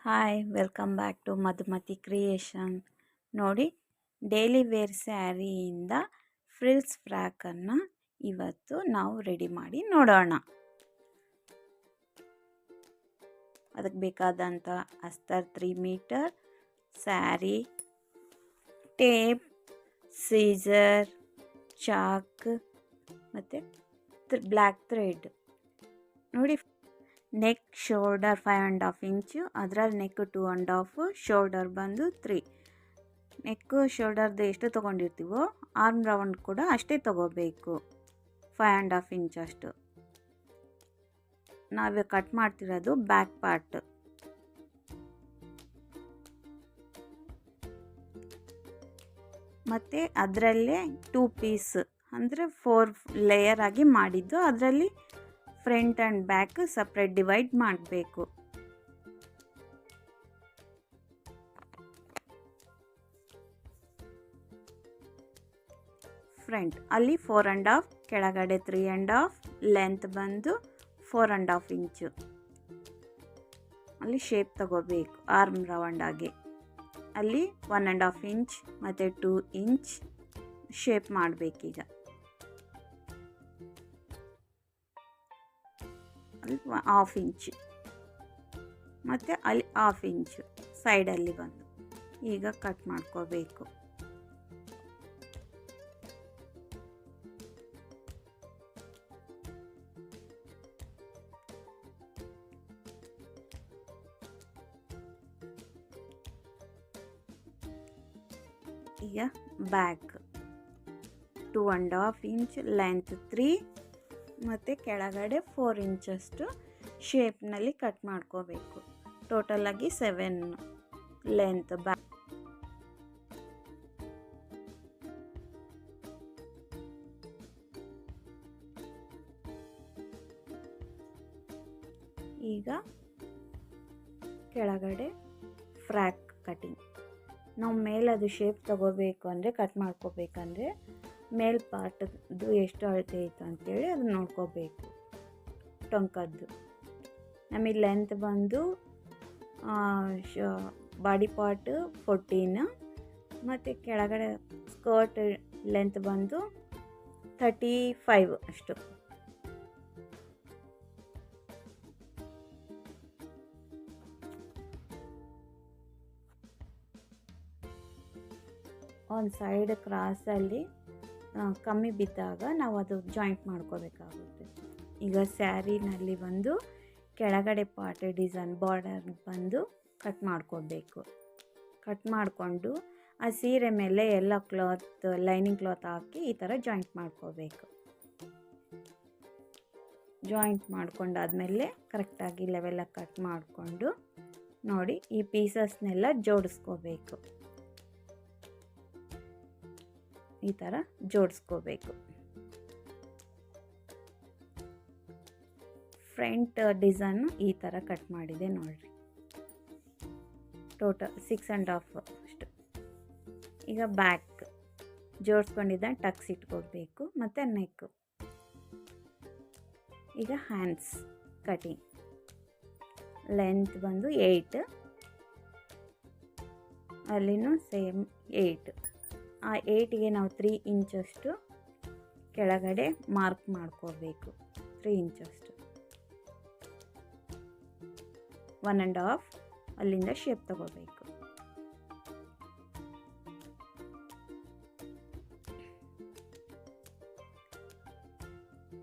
Hi welcome back to Madhumati creation. ನೋಡಿ, daily wear ಸ್ಯಾರಿಯಿಂದ frills ಫ್ರಾಕನ್ನು ಇವತ್ತು ನಾವು ರೆಡಿ ಮಾಡಿ ನೋಡೋಣ. ಅದಕ್ಕೆ ಬೇಕಾದಂಥ ಅಸ್ತರ್ 3 meter, sari, tape, scissor, chalk ಮತ್ತು ಬ್ಲ್ಯಾಕ್ ಥ್ರೆಡ್. ನೋಡಿ, ನೆಕ್ ಶೋಲ್ಡರ್ 5.5 ಇಂಚು, ಅದರಲ್ಲಿ ನೆಕ್ 2.5, ಶೋಲ್ಡರ್ ಬಂದು 3. ನೆಕ್ ಶೋಲ್ಡರ್ದು ಎಷ್ಟು ತೊಗೊಂಡಿರ್ತೀವೋ ಆರ್ಮ್ ರೌಂಡ್ ಕೂಡ ಅಷ್ಟೇ ತೊಗೋಬೇಕು, 5.5 ಇಂಚಷ್ಟು. ನಾವು ಕಟ್ ಮಾಡ್ತಿರೋದು ಬ್ಯಾಕ್ ಪಾರ್ಟ್. ಮತ್ತು ಅದರಲ್ಲೇ 2 ಪೀಸ್ ಅಂದರೆ 4 ಲೇಯರ್ ಆಗಿ ಮಾಡಿದ್ದು, ಅದರಲ್ಲಿ front and back separate divide ಮಾಡಬೇಕು. ಫ್ರಂಟ್ ಅಲ್ಲಿ 4.5, ಕೆಳಗಡೆ 3.5, ಲೆಂತ್ ಬಂದು 4.5 ಇಂಚು. ಅಲ್ಲಿ ಶೇಪ್ ತಗೋಬೇಕು ಆರ್ಮ್ ರೌಂಡ್ ಆಗಿ. ಅಲ್ಲಿ 1.5 ಇಂಚ್ ಮತ್ತು 2 ಇಂಚ್ ಶೇಪ್ ಮಾಡಬೇಕೀಗ. ಅಲ್ಲಿ 1/2 ಇಂಚು ಮತ್ತು ಅಲ್ಲಿ 1/2 ಇಂಚು ಸೈಡಲ್ಲಿ ಬಂದು ಈಗ ಕಟ್ ಮಾಡ್ಕೋಬೇಕು. ಈಗ ಬ್ಯಾಕ್ 2.5 ಇಂಚ್, ಲೆಂತ್ 3 ಮತ್ತು ಕೆಳಗಡೆ 4 ಇಂಚಷ್ಟು ಶೇಪ್ನಲ್ಲಿ ಕಟ್ ಮಾಡ್ಕೋಬೇಕು. ಟೋಟಲಾಗಿ 7 ಲೆಂತ್ ಬ್ಯಾಕ್. ಈಗ ಕೆಳಗಡೆ ಫ್ರಾಕ್ ಕಟಿಂಗ್. ನಾವು ಮೇಲದು ಶೇಪ್ ತಗೋಬೇಕು ಅಂದರೆ, ಕಟ್ ಮಾಡ್ಕೋಬೇಕಂದ್ರೆ ಮೇಲ್ ಪಾರ್ಟ್ದು ಎಷ್ಟು ಅಳತೆ ಇತ್ತು ಅಂತೇಳಿ ಅದನ್ನ ನೋಡ್ಕೋಬೇಕು. ಟೊಂಕದ್ದು ನಮಗೆ ಲೆಂತ್ ಬಂದು ಬಾಡಿ ಪಾರ್ಟ್ 14 ಮತ್ತು ಕೆಳಗಡೆ ಸ್ಕರ್ಟ್ ಲೆಂತ್ ಬಂದು 35 ಅಷ್ಟು. ಒಂದು ಸೈಡ್ ಕ್ರಾಸಲ್ಲಿ ಕಮ್ಮಿ ಬಿದ್ದಾಗ ನಾವು ಅದು ಜಾಯಿಂಟ್ ಮಾಡ್ಕೋಬೇಕಾಗುತ್ತೆ. ಈಗ ಸ್ಯಾರಿನಲ್ಲಿ ಬಂದು ಕೆಳಗಡೆ ಪಾರ್ಟ್ ಡಿಸೈನ್ ಬಾರ್ಡರ್ ಬಂದು ಕಟ್ ಮಾಡ್ಕೋಬೇಕು. ಕಟ್ ಮಾಡಿಕೊಂಡು ಆ ಸೀರೆ ಮೇಲೆ ಎಲ್ಲ ಕ್ಲಾತ್ ಲೈನಿಂಗ್ ಕ್ಲಾತ್ ಹಾಕಿ ಈ ಥರ ಜಾಯಿಂಟ್ ಮಾಡ್ಕೋಬೇಕು. ಜಾಯಿಂಟ್ ಮಾಡ್ಕೊಂಡಾದಮೇಲೆ ಕರೆಕ್ಟಾಗಿ ಲೆವೆಲಾಗಿ ಕಟ್ ಮಾಡಿಕೊಂಡು ನೋಡಿ ಈ ಪೀಸಸ್ನೆಲ್ಲ ಜೋಡಿಸ್ಕೋಬೇಕು. ಈ ಥರ ಜೋಡಿಸ್ಕೋಬೇಕು. ಫ್ರಂಟ್ ಡಿಸೈನು ಈ ಥರ ಕಟ್ ಮಾಡಿದೆ ನೋಡಿರಿ. ಟೋಟಲ್ 6.5 ಅಷ್ಟು. ಈಗ ಬ್ಯಾಕ್ ಜೋಡಿಸ್ಕೊಂಡಿದ್ದ ಟಕ್ಸ್ ಇಟ್ಕೋಬೇಕು ಮತ್ತು ನೆಕ್. ಈಗ ಹ್ಯಾಂಡ್ಸ್ ಕಟಿಂಗ್. ಲೆಂತ್ ಬಂದು 8, ಅಲ್ಲಿನೂ ಸೇಮ್ 8. ಆ 8ಗೆ ನಾವು 3 ಇಂಚಷ್ಟು ಕೆಳಗಡೆ ಮಾರ್ಕ್ ಮಾಡ್ಕೋಬೇಕು. 3 ಇಂಚಷ್ಟು 1.5 ಅಲ್ಲಿಂದ ಶೇಪ್ ತಗೋಬೇಕು.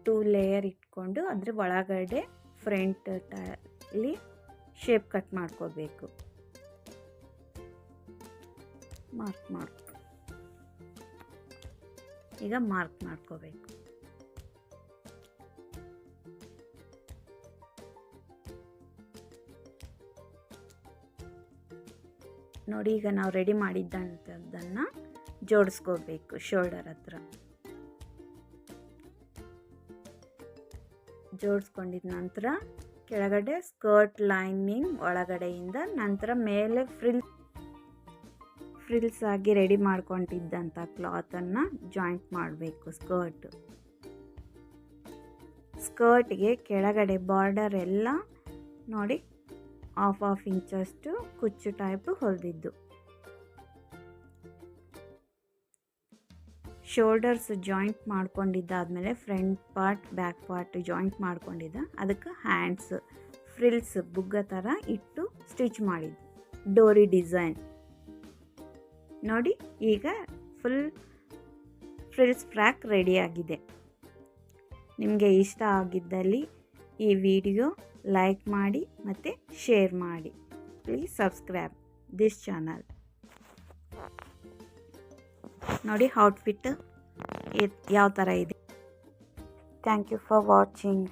ಟೂ ಲೇಯರ್ ಇಟ್ಕೊಂಡು ಅದ್ರ ಒಳಗಡೆ ಫ್ರಂಟ್ ಅಲ್ಲಿ ಶೇಪ್ ಕಟ್ ಮಾಡ್ಕೋಬೇಕು. ಈಗ ಮಾರ್ಕ್ ಮಾಡ್ಕೋಬೇಕು. ನೋಡಿ, ಈಗ ನಾವು ರೆಡಿ ಮಾಡಿದ್ದಂಥದ್ದನ್ನು ಜೋಡಿಸ್ಕೋಬೇಕು ಶೋಲ್ಡರ್ ಹತ್ರ. ಜೋಡಿಸ್ಕೊಂಡಿದ ನಂತರ ಕೆಳಗಡೆ ಸ್ಕರ್ಟ್ ಲೈನಿಂಗ್ ಒಳಗಡೆಯಿಂದ, ನಂತರ ಮೇಲೆ ಫ್ರಿಲ್ಸ್ ಆಗಿ ರೆಡಿ ಮಾಡ್ಕೊಂಡಿದ್ದಂಥ ಕ್ಲಾತನ್ನು ಜಾಯಿಂಟ್ ಮಾಡಬೇಕು. ಸ್ಕರ್ಟ್ಗೆ ಕೆಳಗಡೆ ಬಾರ್ಡರ್ ಎಲ್ಲ ನೋಡಿ ಹಾಫ್ ಇಂಚಷ್ಟು ಕುಚ್ಚು ಟೈಪ್ ಹೊಲಿದಿದ್ದು. ಶೋಲ್ಡರ್ಸ್ ಜಾಯಿಂಟ್ ಮಾಡ್ಕೊಂಡಿದ್ದಾದಮೇಲೆ front part back part joint ಮಾಡ್ಕೊಂಡಿದ್ದ, ಅದಕ್ಕೆ ಹ್ಯಾಂಡ್ಸ್ ಫ್ರಿಲ್ಸ್ ಬುಗ್ಗ ಥರ ಇಟ್ಟು ಸ್ಟಿಚ್ ಮಾಡಿದ್ದು ಡೋರಿ ಡಿಸೈನ್ ನೋಡಿ. ಈಗ ಫುಲ್ ಫ್ರಿಲ್ಸ್ ಫ್ರಾಕ್ ರೆಡಿಯಾಗಿದೆ. ನಿಮಗೆ ಇಷ್ಟ ಆಗಿದ್ದಲ್ಲಿ ಈ ವಿಡಿಯೋ ಲೈಕ್ ಮಾಡಿ ಮತ್ತು ಶೇರ್ ಮಾಡಿ. Please subscribe this channel. ನೋಡಿ ಔಟ್ಫಿಟ್ ಯಾವ ಥರ ಇದೆ. Thank you for watching.